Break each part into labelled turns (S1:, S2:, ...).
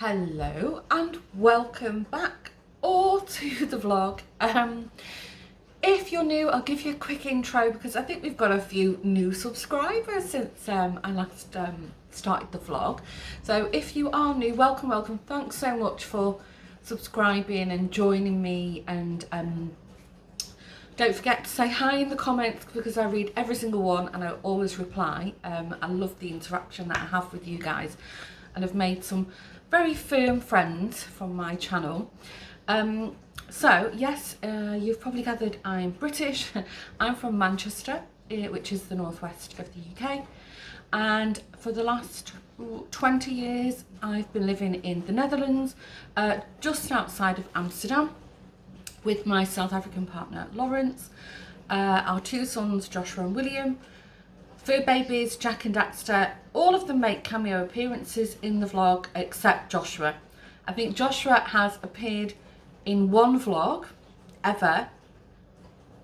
S1: Hello and welcome back all to the vlog. If you're new, I'll give you a quick intro because I think we've got a few new subscribers since I last started the vlog. So if you are new, welcome. Thanks so much for subscribing and joining me, and don't forget to say hi in the comments because I read every single one and I always reply. I love the interaction that I have with you guys, and I've made some very firm friends from my channel. So yes, you've probably gathered I'm British. I'm from Manchester, which is the northwest of the UK, and for the last 20 years I've been living in the Netherlands, just outside of Amsterdam, with my South African partner Lawrence, our two sons Joshua and William, fur babies Jack and Daxter. All of them make cameo appearances in the vlog except Joshua. I think Joshua has appeared in one vlog ever.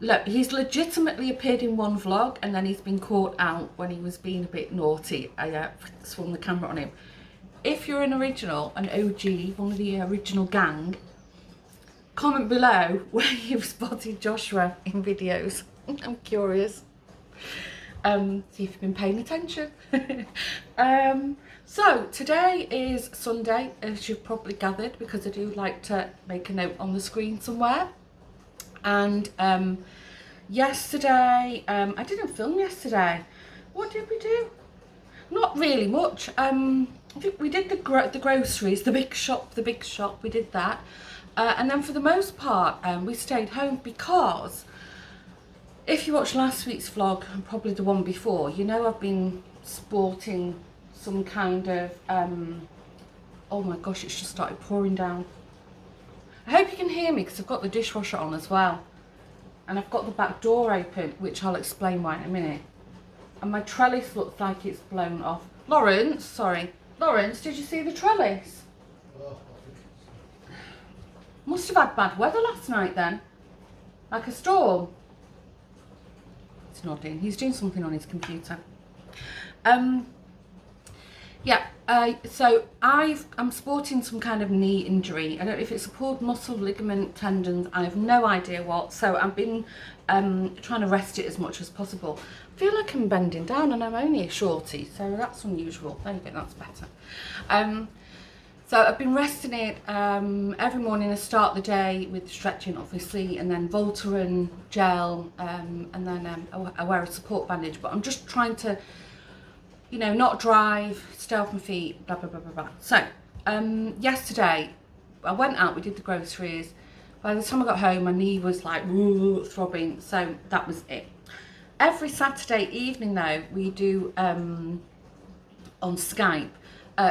S1: Look, he's legitimately appeared in one vlog and then he's been caught out when he was being a bit naughty. I swung the camera on him. If you're an original, an OG, one of the original gang, comment below where you've spotted Joshua in videos. I'm curious. See if you've been paying attention. So today is Sunday, as you've probably gathered, because I do like to make a note on the screen somewhere. And yesterday, I didn't film yesterday. What did we do? Not really much. I think we did the groceries, the big shop, we did that. And then for the most part, we stayed home because if you watched last week's vlog, and probably the one before, you know I've been sporting some kind of, oh my gosh, it's just started pouring down. I hope you can hear me because I've got the dishwasher on as well. And I've got the back door open, which I'll explain why in a minute. And my trellis looks like it's blown off. Lawrence, sorry. Lawrence, did you see the trellis? Must have had bad weather last night then. Like a storm. He's nodding. He's doing something on his computer. So I'm sporting some kind of knee injury. I don't know if it's a pulled muscle, ligament, tendons. I have no idea what. So I've been trying to rest it as much as possible. I feel like I'm bending down and I'm only a shorty, so that's unusual. There you go, that's better. So I've been resting it every morning. I start the day with stretching, obviously, and then Voltaren gel, and then I wear a support bandage. But I'm just trying to, you know, not drive, stay off my feet, blah, blah, blah, blah, blah. So yesterday I went out, we did the groceries. By the time I got home, my knee was like throbbing, so that was it. Every Saturday evening, though, we do on Skype,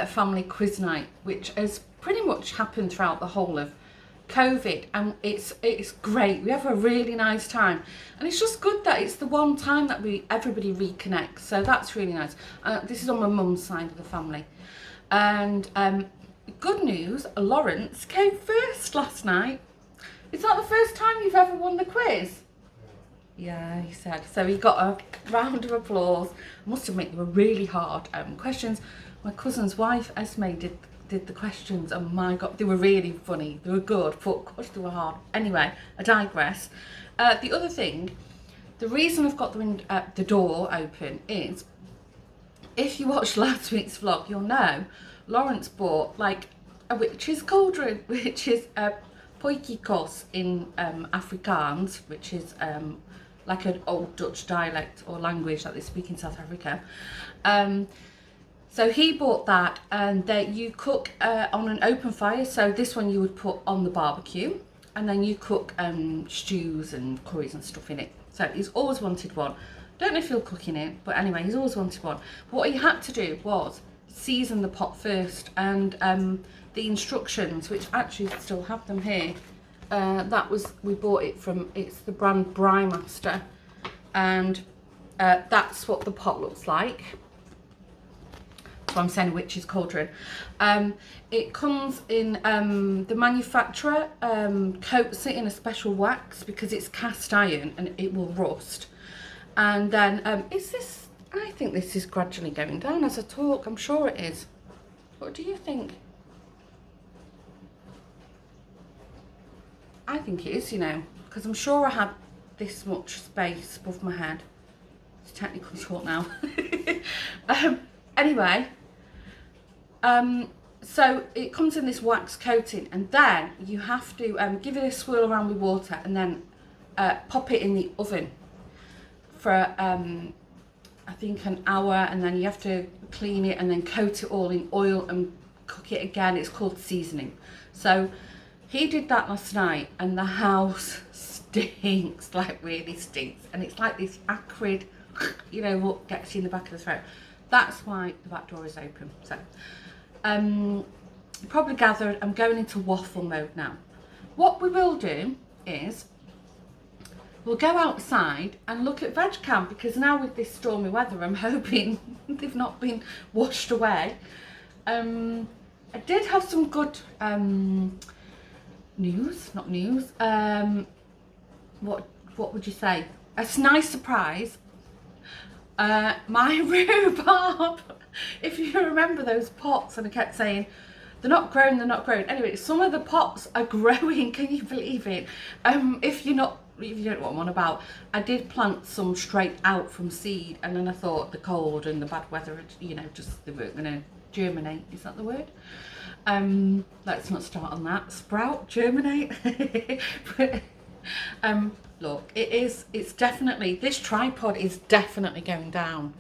S1: family quiz night, which has pretty much happened throughout the whole of COVID, and it's great. We have a really nice time, and it's just good that it's the one time that everybody reconnects, so that's really nice. This is on my mum's side of the family, and good news, Lawrence came first last night. Is that the first time you've ever won the quiz? Yeah, he said. So he got a round of applause. I must admit, they were really hard questions. My cousin's wife, Esme, did the questions, and my God, they were really funny. They were good, but gosh, they were hard. Anyway, I digress. The other thing, the reason I've got the door open is, if you watched last week's vlog, you'll know Lawrence bought like a witch's cauldron, which is poikikos in Afrikaans, which is like an old Dutch dialect or language that they speak in South Africa. So he bought that, and that you cook on an open fire. So this one you would put on the barbecue, and then you cook stews and curries and stuff in it. So he's always wanted one. Don't know if he'll cook in it, but anyway, he's always wanted one. But what he had to do was season the pot first, and the instructions, which actually still have them here, we bought it from, it's the brand Brymaster, and that's what the pot looks like. So I'm saying witch's cauldron. It comes in, the manufacturer coats it in a special wax because it's cast iron and it will rust. And then I think this is gradually going down as I talk. I'm sure it is. What do you think? I think it is, you know, because I'm sure I had this much space above my head. It's technically short now. Anyway, so it comes in this wax coating, and then you have to give it a swirl around with water, and then pop it in the oven for I think an hour, and then you have to clean it and then coat it all in oil and cook it again. It's called seasoning. So he did that last night, and the house stinks, like really stinks, and it's like this acrid, you know, what gets you in the back of the throat. That's why the back door is open. So you probably gathered I'm going into waffle mode now. What we will do is we'll go outside and look at veg cam, because now with this stormy weather, I'm hoping they've not been washed away. I did have some good news, not news. What would you say? A nice surprise. My rhubarb. If you remember those pots, and I kept saying they're not grown, they're not grown. Anyway, some of the pots are growing. Can you believe it? If you don't know what I'm on about, I did plant some straight out from seed, and then I thought the cold and the bad weather, you know, just they weren't going to germinate. Is that the word? Let's not start on that. Sprout, germinate. But, look, it's definitely, this tripod is definitely going down.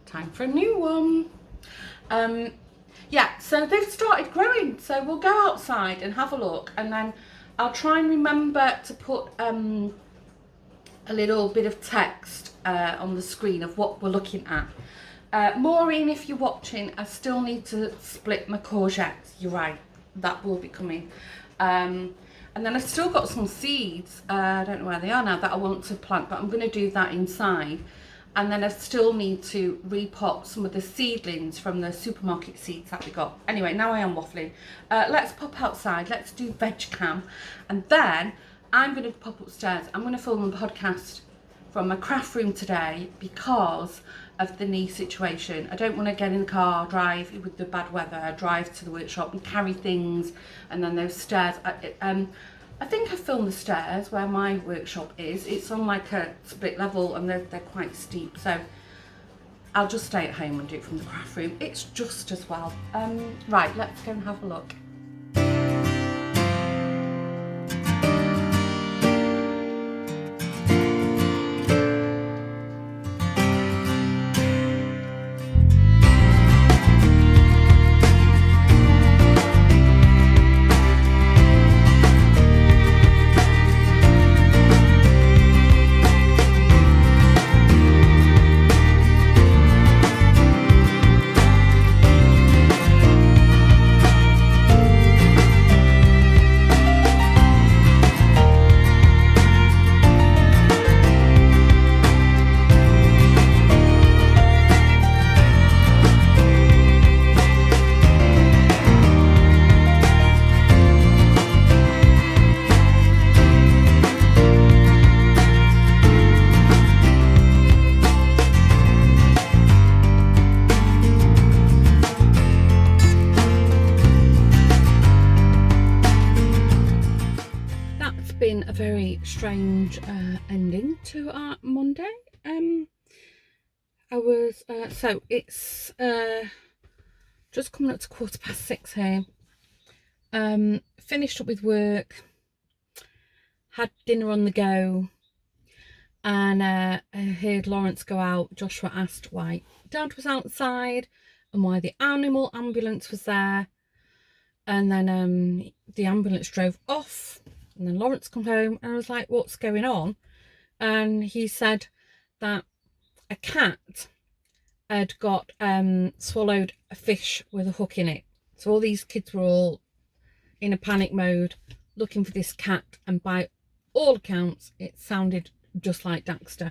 S1: Time for a new one. Yeah, so they've started growing, so we'll go outside and have a look, and then I'll try and remember to put a little bit of text on the screen of what we're looking at. Maureen, if you're watching, I still need to split my courgettes. You're right, that will be coming. And then I've still got some seeds, I don't know where they are now, that I want to plant, but I'm going to do that inside. And then I still need to repot some of the seedlings from the supermarket seeds that we got. Anyway, now I am waffling. Let's pop outside, let's do veg cam. And then I'm going to pop upstairs. I'm going to film a podcast from my craft room today because of the knee situation. I don't want to get in the car, drive with the bad weather, drive to the workshop and carry things, and then those stairs. I think I filmed the stairs where my workshop is. It's on like a split level, and they're quite steep, so I'll just stay at home and do it from the craft room. It's just as well. Right, let's go and have a look. Been a very strange ending to our Monday. I was so it's just coming up to 6:15 here. Finished up with work, had dinner on the go, and I heard Lawrence go out. Joshua asked why Dad was outside and why the animal ambulance was there, and then the ambulance drove off. And then Lawrence come home, and I was like, what's going on? And he said that a cat had got swallowed a fish with a hook in it. So all these kids were all in a panic mode looking for this cat, and by all accounts it sounded just like Daxter.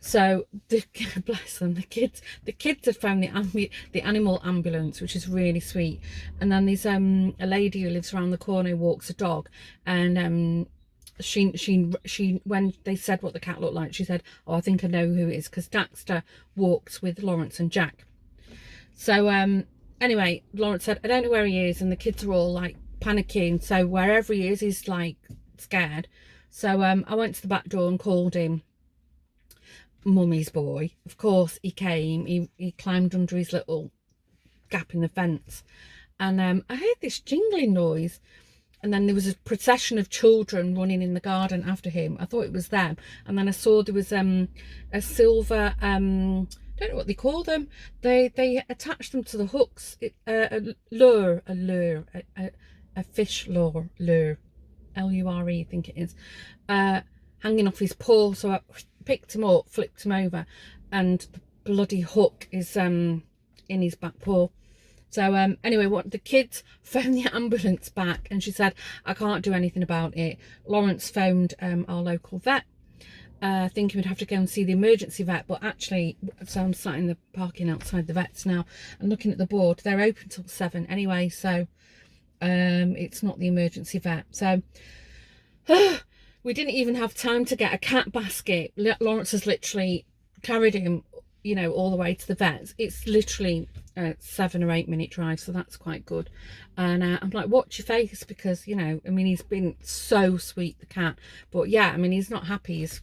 S1: So bless them, the kids had found the animal ambulance, which is really sweet. And then there's a lady who lives around the corner who walks a dog, and she when they said what the cat looked like, she said, oh, I think I know who it is, because Daxter walks with Lawrence and Jack. So anyway, Lawrence said, I don't know where he is, and the kids are all like panicking. So wherever he is, he's like scared. So I went to the back door and called him Mummy's boy. Of course he came. He climbed under his little gap in the fence, and I heard this jingling noise, and then there was a procession of children running in the garden after him. I thought it was them, and then I saw there was a silver I don't know what they call them. They attach them to the hooks. A fish lure, Lure, I think it is, hanging off his paw. So I picked him up, flipped him over, and the bloody hook is in his back paw. So anyway, what the kids phoned the ambulance back, and she said, I can't do anything about it. Lawrence phoned our local vet, thinking we'd have to go and see the emergency vet, but actually, so I'm sat in the parking outside the vets now and looking at the board. They're open till 7 anyway, so it's not the emergency vet. So we didn't even have time to get a cat basket. Lawrence has literally carried him, you know, all the way to the vets. It's literally a 7 or 8 minute drive, so that's quite good. And I'm like, watch your face, because, you know, I mean, he's been so sweet, the cat, but yeah, I mean, he's not happy. He's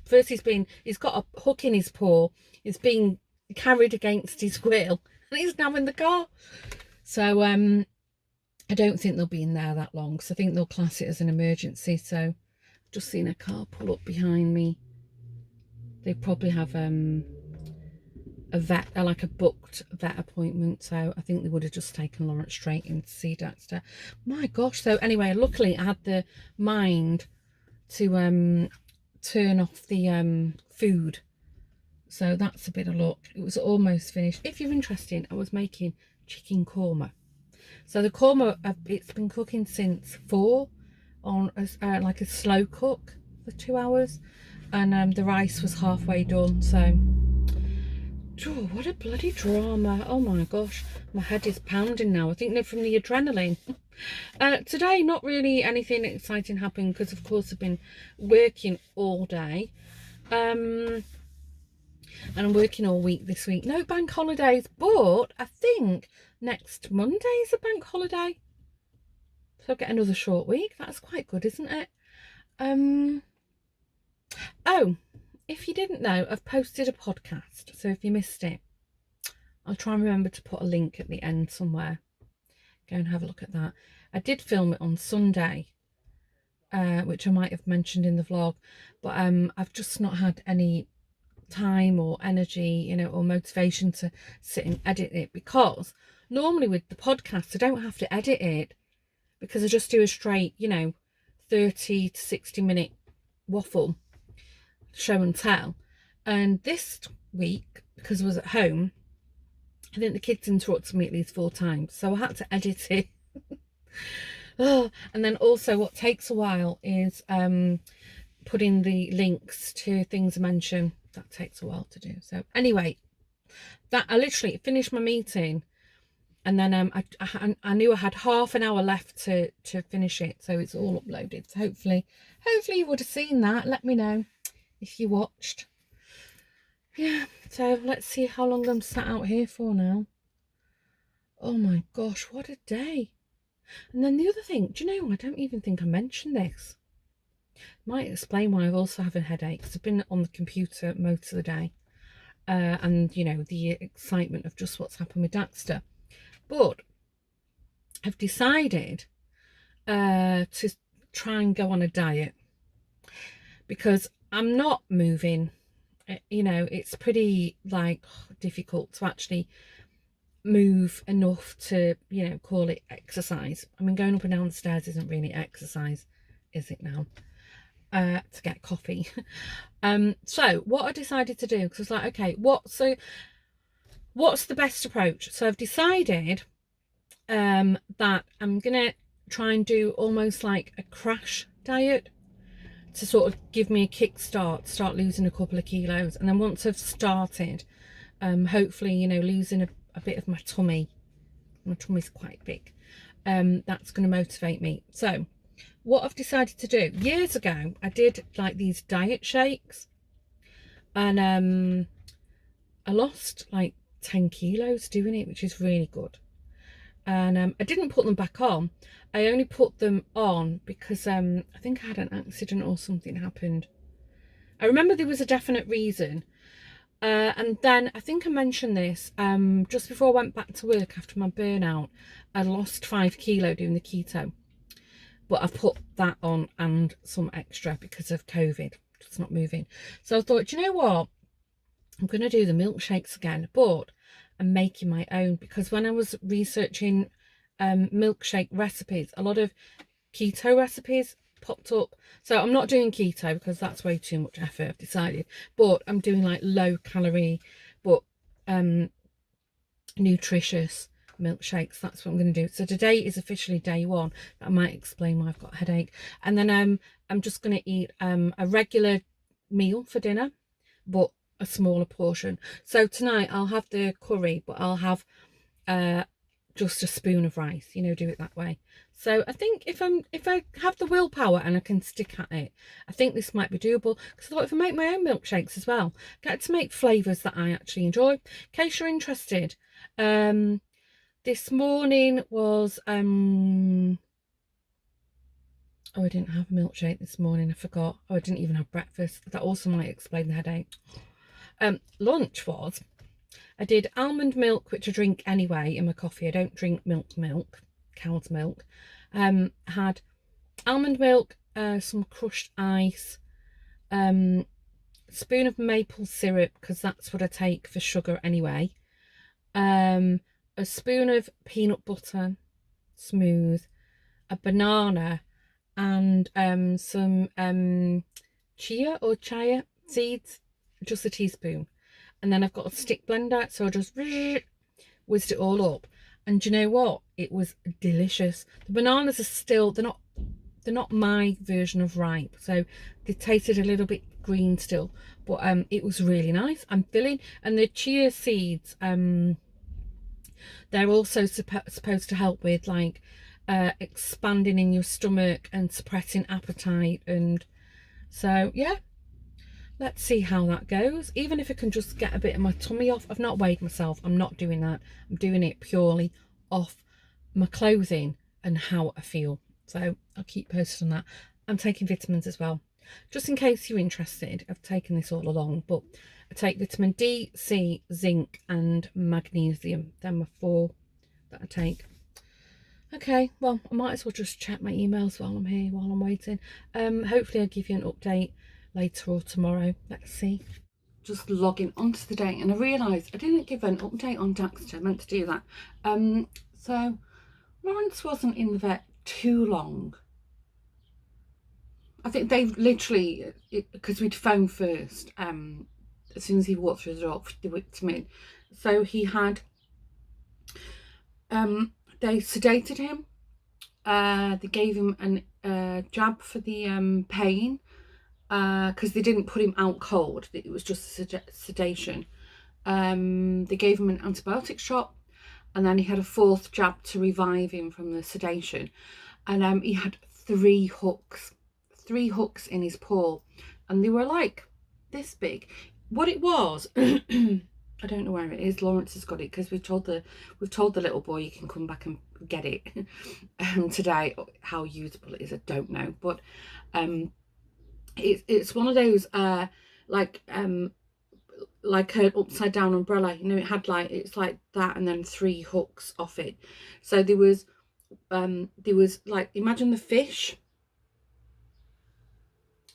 S1: got a hook in his paw. He's being carried against his will, and he's now in the car. So I don't think they'll be in there that long, because I think they'll class it as an emergency. So I've just seen a car pull up behind me. They probably have a vet, like a booked vet appointment, so I think they would have just taken Lawrence straight in to see Daxter. My gosh. So anyway, luckily I had the mind to turn off the food, so that's a bit of luck. It was almost finished. If you're interested, I was making chicken korma. So the korma, it's been cooking since 4 on like a slow cook for 2 hours, and the rice was halfway done. So oh, what a bloody drama. Oh my gosh, my head is pounding now. I think they're from the adrenaline. Today, not really anything exciting happened, because of course I've been working all day. And I'm working all week this week. No bank holidays, but I think next Monday is a bank holiday. So I'll get another short week. That's quite good, isn't it? Oh, if you didn't know, I've posted a podcast, so if you missed it, I'll try and remember to put a link at the end somewhere. Go and have a look at that. I did film it on Sunday, which I might have mentioned in the vlog, but I've just not had any time or energy, you know, or motivation to sit and edit it, because normally with the podcast I don't have to edit it, because I just do a straight, you know, 30 to 60 minute waffle show and tell. And this week, because I was at home, I think the kids interrupted me at least 4 times, so I had to edit it. Oh, and then also what takes a while is putting the links to things I mention. That takes a while to do. So anyway, that I literally finished my meeting, and then I knew I had half an hour left to finish it, so it's all uploaded. So hopefully you would have seen that. Let me know if you watched. Yeah, so let's see how long I'm sat out here for now. Oh my gosh, what a day. And then the other thing, do you know, I don't even think I mentioned this. Might explain why I've also having headaches. I've been on the computer most of the day, and you know, the excitement of just what's happened with Daxter. But I've decided to try and go on a diet, because I'm not moving. You know, it's pretty like difficult to actually move enough to, you know, call it exercise. I mean, going up and down the stairs isn't really exercise, is it now? To get coffee. So what I decided to do, because I was like, okay, what's the best approach? So I've decided that I'm gonna try and do almost like a crash diet, to sort of give me a kickstart, start losing a couple of kilos, and then once I've started, hopefully, you know, losing a bit of my tummy. My tummy's quite big. That's going to motivate me. So what I've decided to do, years ago I did like these diet shakes, and I lost like 10 kilos doing it, which is really good. and I didn't put them back on. I only put them on because I think I had an accident or something happened. I remember there was a definite reason. And then I think I mentioned this just before I went back to work after my burnout. I lost 5 kilo doing the keto, but I've put that on and some extra because of COVID. It's not moving. So I thought, you know what? I'm going to do the milkshakes again, but I'm making my own, because when I was researching milkshake recipes, a lot of keto recipes popped up. So I'm not doing keto because that's way too much effort, I've decided, but I'm doing like low calorie but nutritious milkshakes. That's what I'm going to do. So today is officially day 1. That might explain why I've got a headache. And then I'm just going to eat a regular meal for dinner, but a smaller portion. So tonight I'll have the curry, but I'll have just a spoon of rice, you know, do it that way. So I think if I have the willpower and I can stick at it, I think this might be doable. Because I thought if I make my own milkshakes as well, get to make flavours that I actually enjoy. In case you're interested, this morning was oh, I didn't have a milkshake this morning, I forgot. Oh, I didn't even have breakfast. That also might explain the headache. Lunch was, I did almond milk, which I drink anyway in my coffee. I don't drink milk, cow's milk. Had almond milk, some crushed ice, spoon of maple syrup, because that's what I take for sugar anyway. A spoon of peanut butter, smooth, a banana, and some chia seeds, just a teaspoon. And then I've got a stick blender, so I just whizzed it all up. And do you know what? It was delicious. The bananas are still, they're not my version of ripe, so they tasted a little bit green still, but it was really nice. I'm filling, and the chia seeds, they're also supposed to help with like expanding in your stomach and suppressing appetite, and so yeah, let's see how that goes. Even if I can just get a bit of my tummy off. I've not weighed myself, I'm not doing that. I'm doing it purely off my clothing and how I feel. So I'll keep posted on that. I'm taking vitamins as well, just in case you're interested. I've taken this all along, but I take vitamin D, C, zinc and magnesium. They're my 4 that I take. Okay, well, I might as well just check my emails while I'm here, while I'm waiting. Hopefully I'll give you an update later or tomorrow. Let's see. Just logging onto the day, and I realised I didn't give an update on Daxter. I meant to do that. So Lawrence wasn't in the vet too long. I think they've literally, because we'd phoned first, as soon as he walked through the door, they whipped him in. So he had, they sedated him. They gave him a jab for the pain, because they didn't put him out cold. It was just sedation. They gave him an antibiotic shot, and then he had a 4th jab to revive him from the sedation. And he had 3 hooks in his paw, and they were like this big. What it was, I don't know where it is. Lawrence has got it, because we've told the little boy you can come back and get it today. How usable it is, I don't know, but it's one of those like an upside down umbrella, you know. It had like, it's like that, and then 3 hooks off it. So there was like, imagine the fish.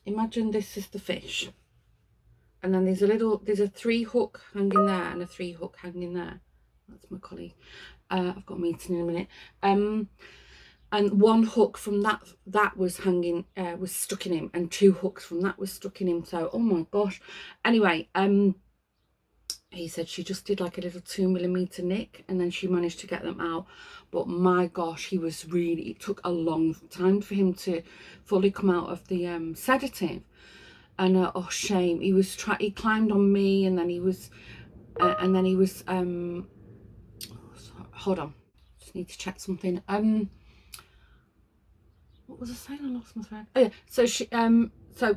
S1: Imagine this is the fish, and then there's a 3 hook hanging there and a 3 hook hanging there. That's my colleague. I've got a meeting in a minute. And 1 hook from that was hanging, was stuck in him, and 2 hooks from that was stuck in him. So, oh my gosh. Anyway, he said she just did like a little 2mm nick, and then she managed to get them out. But my gosh, it took a long time for him to fully come out of the sedative. And oh, shame. He climbed on me, and then he was hold on, just need to check something. What was I saying? I lost my thread. Oh yeah,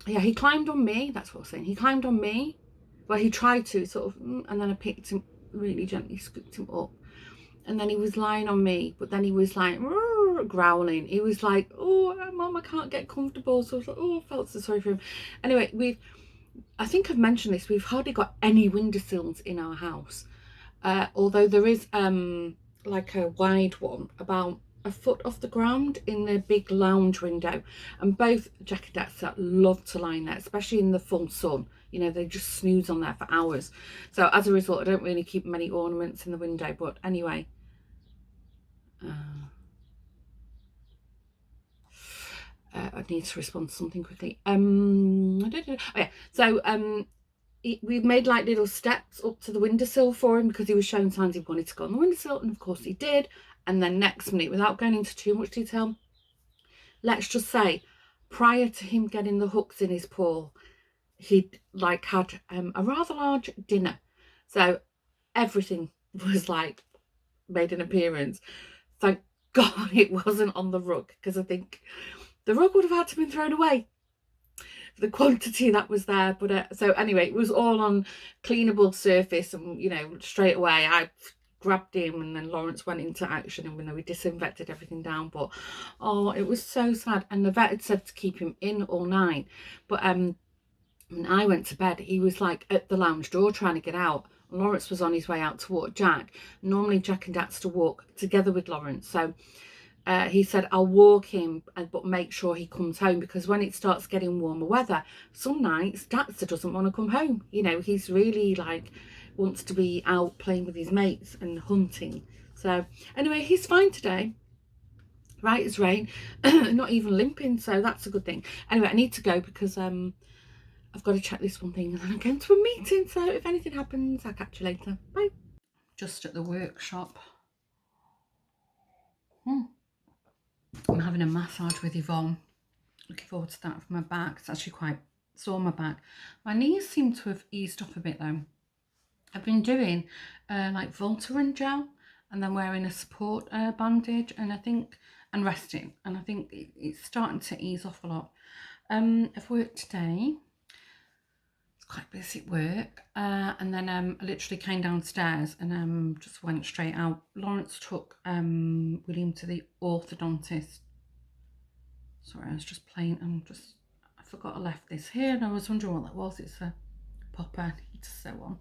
S1: yeah, he climbed on me. That's what I was saying. He climbed on me. Well, he tried to sort of, and then I picked him really gently, scooped him up, and then he was lying on me, but then he was like growling. He was like, oh, Mum, I can't get comfortable. So I was like, oh, I felt so sorry for him. Anyway, I think I've mentioned this, we've hardly got any windowsills in our house, although there is like a wide one about a foot off the ground in the big lounge window, and both Jack and Daxter love to lie in there, especially in the full sun. You know, they just snooze on there for hours. So as a result, I don't really keep many ornaments in the window. But anyway, I need to respond to something quickly. I don't know. Oh, yeah. So we made like little steps up to the windowsill for him, because he was showing signs he wanted to go on the windowsill, and of course he did. And then next minute, without going into too much detail, let's just say prior to him getting the hooks in his paw, he'd like had a rather large dinner, so everything was like made an appearance. Thank God it wasn't on the rug, because I think the rug would have had to been thrown away, the quantity that was there. But so anyway, it was all on cleanable surface, and you know, straight away I grabbed him, and then Lawrence went into action, and we disinfected everything down. But oh, it was so sad, and the vet had said to keep him in all night. But when I went to bed, he was like at the lounge door trying to get out. Lawrence was on his way out to walk Jack. Normally Jack and Daxter walk together with Lawrence, so he said, I'll walk him, but make sure he comes home, because when it starts getting warmer weather, some nights Daxter doesn't want to come home. You know, he's really like wants to be out playing with his mates and hunting. So anyway, he's fine today, right as rain, not even limping, so that's a good thing. Anyway, I need to go because I've got to check this one thing, and then I'm going to a meeting. So if anything happens, I'll catch you later. Bye. Just at the workshop. I'm having a massage with Yvonne. Looking forward to that for my back. It's actually quite sore on my back. My knees seem to have eased off a bit though. I've been doing like Voltaren gel, and then wearing a support bandage, and and resting, and I think it's starting to ease off a lot. I've worked today. It's quite busy at work, and then I literally came downstairs and just went straight out. Lawrence took William to the orthodontist. Sorry, I was just playing. I forgot I left this here, and I was wondering what that was. It's a popper I need to sew on.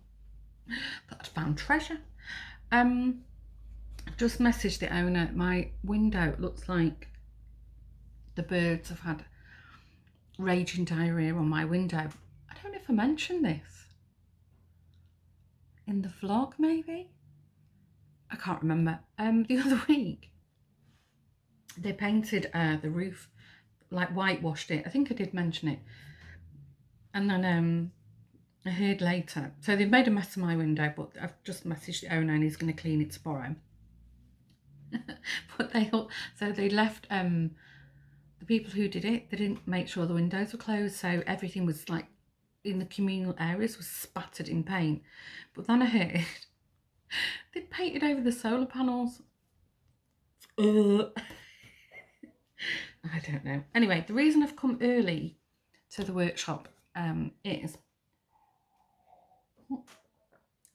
S1: Thought I'd found treasure. Just messaged the owner. My window looks like the birds have had raging diarrhea on my window. I don't know if I mentioned this in the vlog, maybe. I can't remember. The other week they painted the roof, like whitewashed it. I think I did mention it. And then I heard later, so they've made a mess of my window, but I've just messaged the owner and he's going to clean it tomorrow. But they left the people who did it, they didn't make sure the windows were closed, so everything was like in the communal areas was spattered in paint. But then I heard they'd painted over the solar panels. I don't know. Anyway, the reason I've come early to the workshop is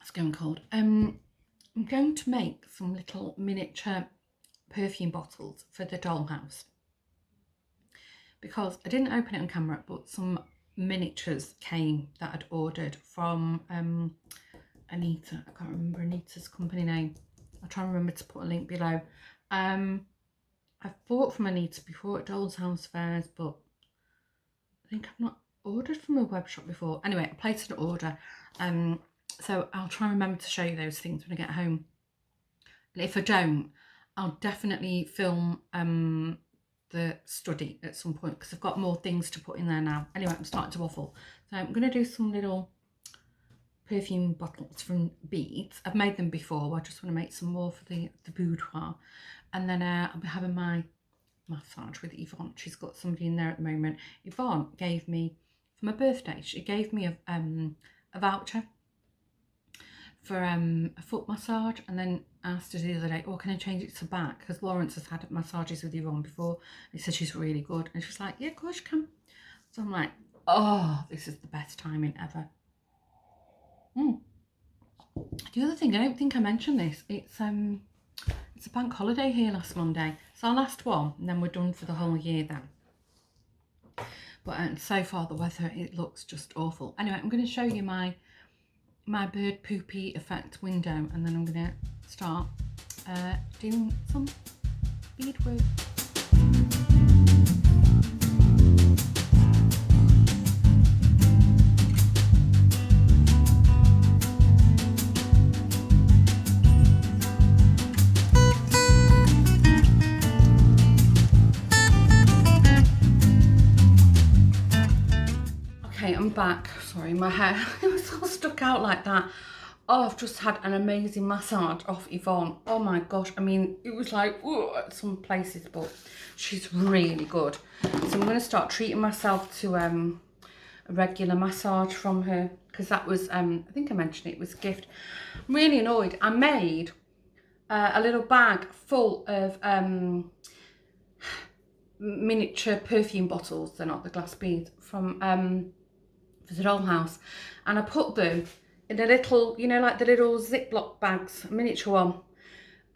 S1: it's going cold. I'm going to make some little miniature perfume bottles for the dollhouse, because I didn't open it on camera, but some miniatures came that I'd ordered from Anita. I can't remember Anita's company name. I'll try and remember to put a link below. I've bought from Anita before at Doll's House fairs, but I think I've not ordered from a web shop before. Anyway, I placed an order. So I'll try and remember to show you those things when I get home. And if I don't, I'll definitely film the study at some point, because I've got more things to put in there now. Anyway, I'm starting to waffle. So I'm going to do some little perfume bottles from beads. I've made them before. I just want to make some more for the boudoir. And then I'll be having my massage with Yvonne. She's got somebody in there at the moment. Yvonne gave me, for my birthday, she gave me a voucher for a foot massage, and then asked her the other day, oh, can I change it to back? Because Lawrence has had massages with Yvonne before. He said she's really good. And she's like, yeah, of course you can. So I'm like, oh, this is the best timing ever. The other thing, I don't think I mentioned this. It's It's a bank holiday here last Monday. It's our last one, and then we're done for the whole year then. But so far the weather, it looks just awful. Anyway, I'm going to show you my bird poopy effect window, and then I'm going to start doing some beadwork. Okay, I'm back. Sorry, my hair it was all stuck out like that. Oh, I've just had an amazing massage off Yvonne. Oh my gosh, I mean, it was like, ooh, at some places, but she's really good. So I'm going to start treating myself to a regular massage from her, because that was, I think I mentioned it was a gift. I'm really annoyed. I made a little bag full of miniature perfume bottles. They're not the glass beads, from for the dollhouse, and I put them in a little, you know, like the little Ziploc bags, a miniature one,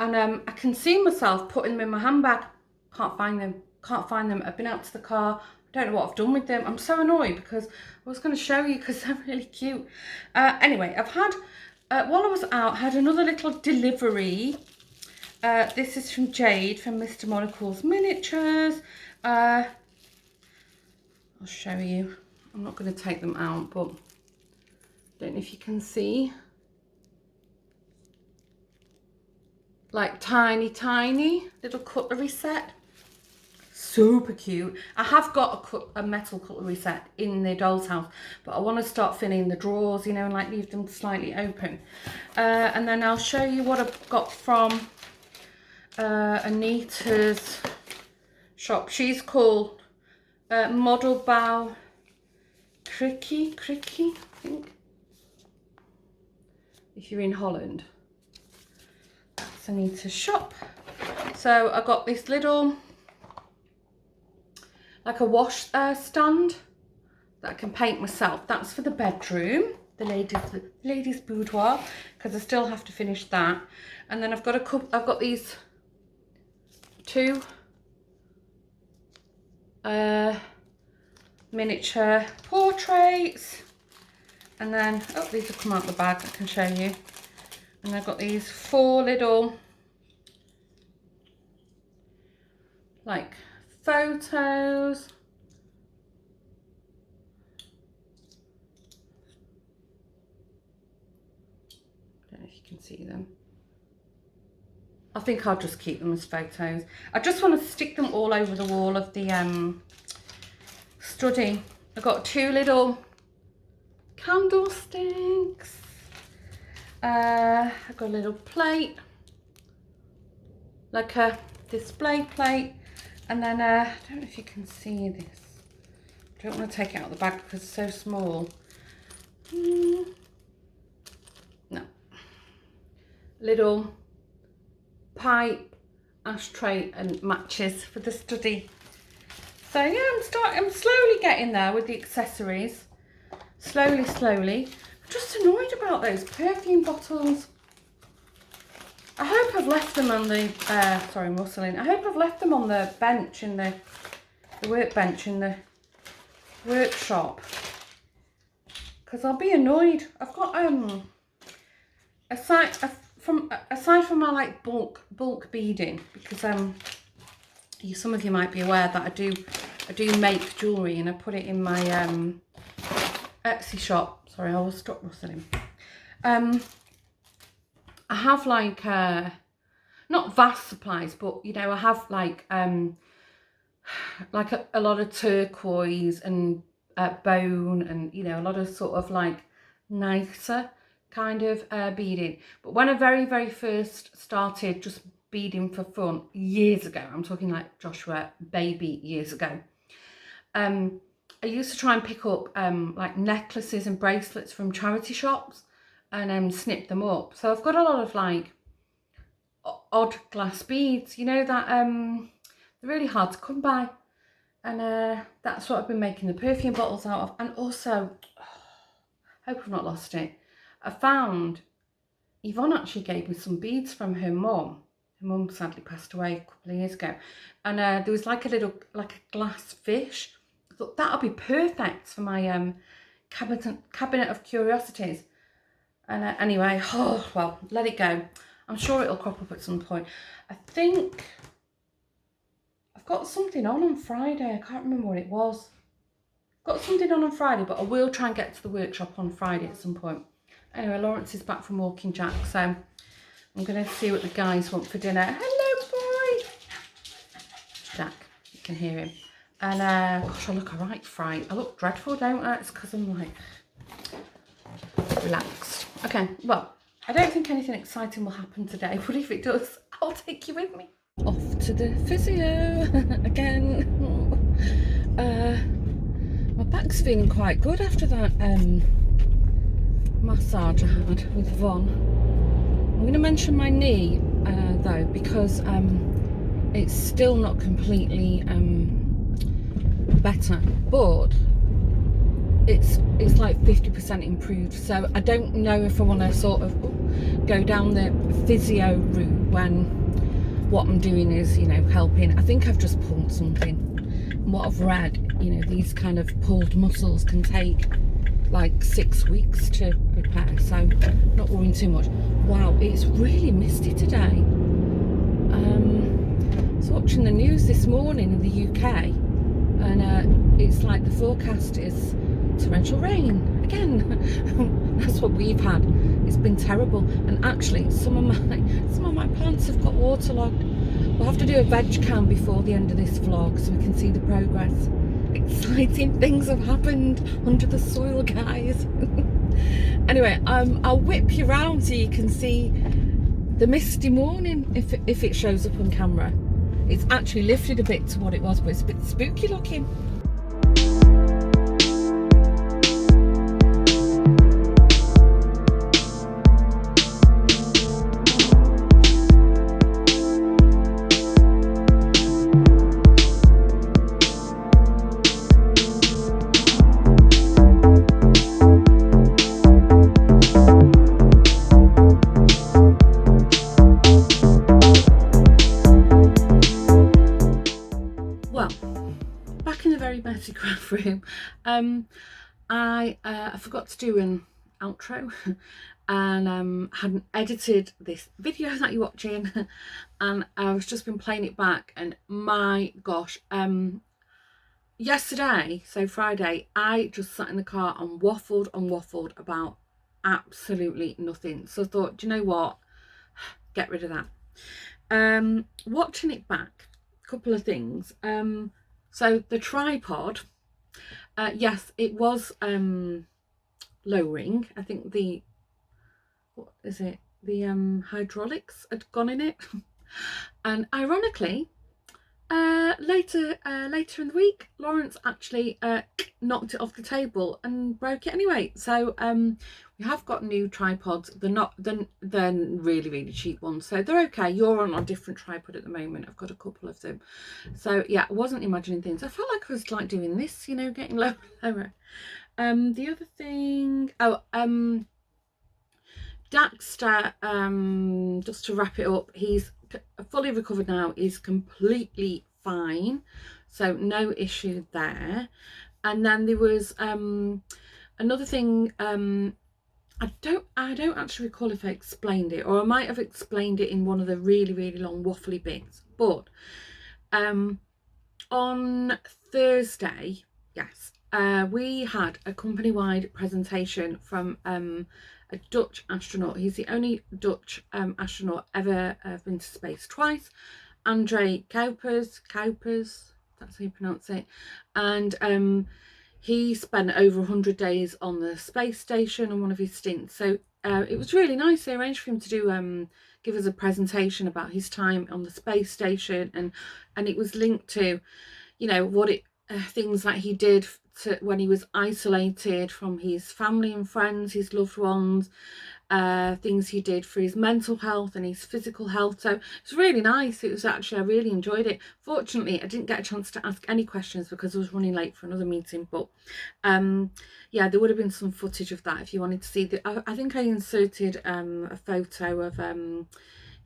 S1: and I can see myself putting them in my handbag. Can't find them. I've been out to the car, I don't know what I've done with them. I'm so annoyed, because I was going to show you because they're really cute. Anyway, I've had while I was out, I had another little delivery. This is from Jade from Mr. Monocle's Miniatures. I'll show you. I'm not going to take them out, but I don't know if you can see. Like tiny little cutlery set. Super cute. I have got a metal cutlery set in the doll's house, but I want to start filling the drawers, you know, and like leave them slightly open. And then I'll show you what I've got from Anita's shop. She's called Model Bow Cricky, I think. If you're in Holland, that's Anita's shop. So I got this little, like a wash stand that I can paint myself. That's for the bedroom, the ladies' boudoir, because I still have to finish that. And then I've got I've got these two miniature portraits, and then these will come out the bag, I can show you. And I've got these 4 little like photos. Don't know if you can see them. I think I'll just keep them as photos. I just want to stick them all over the wall of the study. I've got 2 little candlesticks. I've got a little plate, like a display plate, and then I don't know if you can see this. I don't want to take it out of the bag because it's so small. No. Little pipe, ashtray, and matches for the study. So yeah, I'm slowly getting there with the accessories. Slowly. I'm just annoyed about those perfume bottles. I hope I've left them on the sorry, I'm rustling. I hope I've left them on the bench in the workbench in the workshop, because I'll be annoyed. I've got aside from my like bulk beading, because some of you might be aware that I do make jewellery, and I put it in my Etsy shop. Sorry, I will stop rustling. I have like not vast supplies, but you know, I have like a lot of turquoise and bone, and you know, a lot of sort of like nicer kind of beading. But when I very first started just beading for fun years ago, I'm talking like Joshua baby years ago, I used to try and pick up like necklaces and bracelets from charity shops and snip them up. So I've got a lot of like odd glass beads, you know, that they're really hard to come by, and that's what I've been making the perfume bottles out of. And also, hope I've not lost it, I found Yvonne actually gave me some beads from her mum, Her mum sadly passed away a couple of years ago, and there was like a glass fish. I thought that'll be perfect for my cabinet of curiosities. And anyway, oh well, let it go. I'm sure it'll crop up at some point. I think I've got something on Friday. I can't remember what it was. Got something on Friday, but I will try and get to the workshop on Friday at some point. Anyway, Lawrence is back from walking Jack, so I'm going to see what the guys want for dinner. Hello, boy! Jack, you can hear him. And, gosh, I look a right fright. I look dreadful, don't I? It's because I'm, like, relaxed. Okay, well, I don't think anything exciting will happen today, but if it does, I'll take you with me. Off to the physio again. My back's feeling quite good after that massage I had with Von. I'm going to mention my knee though, because it's still not completely better, but it's like 50% improved. So I don't know if I want to sort of go down the physio route when what I'm doing is, you know, helping. I think I've just pulled something. And what I've read, you know, these kind of pulled muscles can take like 6 weeks to repair, so not worrying too much. Wow, it's really misty today. I was watching the news this morning in the UK, and it's like the forecast is torrential rain again. That's what we've had. It's been terrible, and actually some of my plants have got waterlogged. We'll have to do a veg cam before the end of this vlog so we can see the progress. Exciting things have happened under the soil, guys. Anyway, I'll whip you around so you can see the misty morning if it shows up on camera. It's actually lifted a bit to what it was, but it's a bit spooky looking. Messy craft room. I forgot to do an outro and hadn't edited this video that you're watching, and I've just been playing it back, and my gosh, yesterday, so Friday, I just sat in the car and waffled about absolutely nothing. So I thought, do you know what, get rid of that. Watching it back, a couple of things. So the tripod, yes, it was lowering. I think the, what is it? The hydraulics had gone in it. And ironically, later in the week, Lawrence actually knocked it off the table and broke it anyway. So we have got new tripods. They're really cheap ones, so they're okay. You're on a different tripod at the moment. I've got a couple of them. So yeah, I wasn't imagining things. I felt like I was like doing this, you know, getting lower and lower. The other thing, Daxter, just to wrap it up, he's fully recovered now. He's completely fine, so no issue there. And then there was another thing. I don't actually recall if I explained it, or I might have explained it in one of the really long waffly bits. But on Thursday, yes, we had a company-wide presentation from a Dutch astronaut. He's the only Dutch astronaut ever been to space twice. André Kuipers, that's how you pronounce it. And he spent over 100 days on the space station on one of his stints. So it was really nice. They arranged for him to do give us a presentation about his time on the space station, and it was linked to, you know, what it things that he did when he was isolated from his family and friends, his loved ones, things he did for his mental health and his physical health. So it's really nice. It was actually, I really enjoyed it. Fortunately, I didn't get a chance to ask any questions because I was running late for another meeting, but yeah, there would have been some footage of that if you wanted to see. I think I inserted a photo of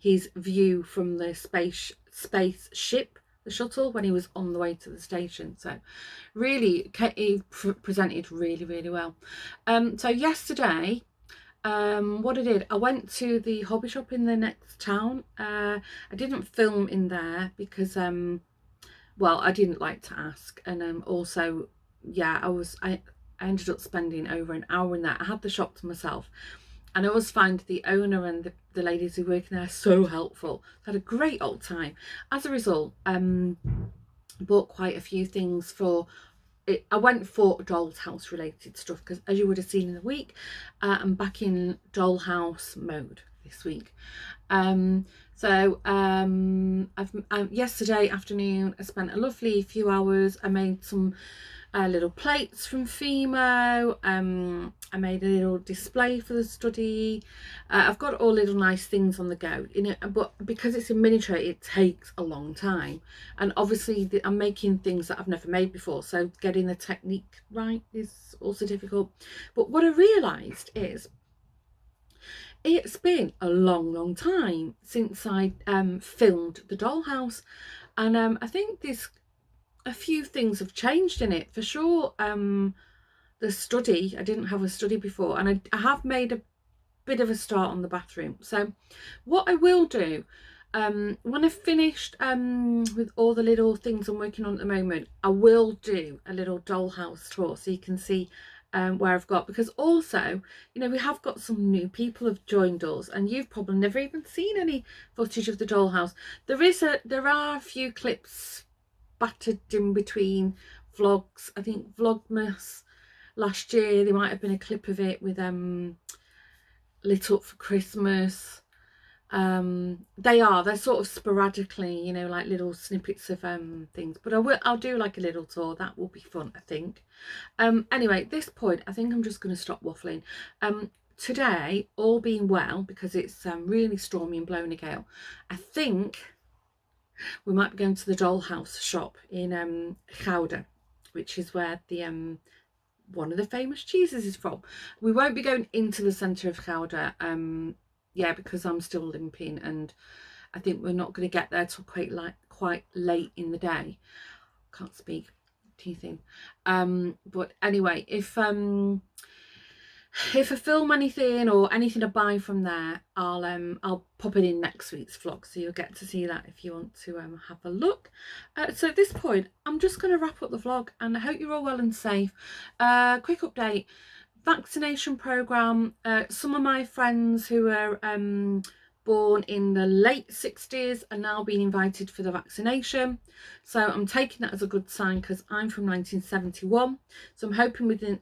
S1: his view from the spaceship, the shuttle, when he was on the way to the station. So really, he presented really, really well. So yesterday, what I did, I went to the hobby shop in the next town. I didn't film in there because well, I didn't like to ask, and also, yeah, I ended up spending over an hour in there. I had the shop to myself, and I always find the owner and the ladies who work in there so helpful. I had a great old time. As a result, bought quite a few things for it. I went for dollhouse related stuff because, as you would have seen in the week, I'm back in dollhouse mode this week. Yesterday afternoon I spent a lovely few hours. I made some little plates from Fimo. I made a little display for the study. I've got all little nice things on the go, you know, but because it's in miniature it takes a long time, and obviously I'm making things that I've never made before, so getting the technique right is also difficult. But what I realized is it's been a long time since I filmed the dollhouse, and I think there's a few things have changed in it for sure. The study, I didn't have a study before, and I have made a bit of a start on the bathroom. So what I will do, when I've finished with all the little things I'm working on at the moment, I will do a little dollhouse tour so you can see where I've got, because also, you know, we have got some new people have joined us, and you've probably never even seen any footage of the dollhouse. There are a few clips battered in between vlogs. I think Vlogmas last year there might have been a clip of it with lit up for Christmas. They're sort of sporadically, you know, like little snippets of things, but I'll do like a little tour. That will be fun, I think. Anyway, at this point I think I'm just going to stop waffling. Today, all being well, because it's really stormy and blowing a gale, I think we might be going to the dollhouse shop in Gouda, which is where the one of the famous cheeses is from. We won't be going into the centre of Gouda, yeah, because I'm still limping, and I think we're not going to get there till quite late in the day. Can't speak, teething. But anyway, if I film anything or anything I buy from there, I'll pop it in next week's vlog, so you'll get to see that if you want to have a look. So at this point I'm just going to wrap up the vlog, and I hope you're all well and safe. Quick update: vaccination program. Some of my friends who are born in the late 60s are now being invited for the vaccination, so I'm taking that as a good sign, because I'm from 1971. So I'm hoping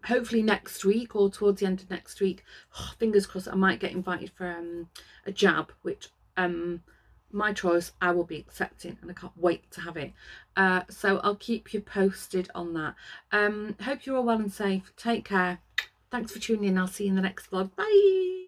S1: hopefully next week or towards the end of next week, fingers crossed, I might get invited for a jab, which my choice, I will be accepting, and I can't wait to have it. So I'll keep you posted on that. Hope you're all well and safe. Take care. Thanks for tuning in. I'll see you in the next vlog. Bye.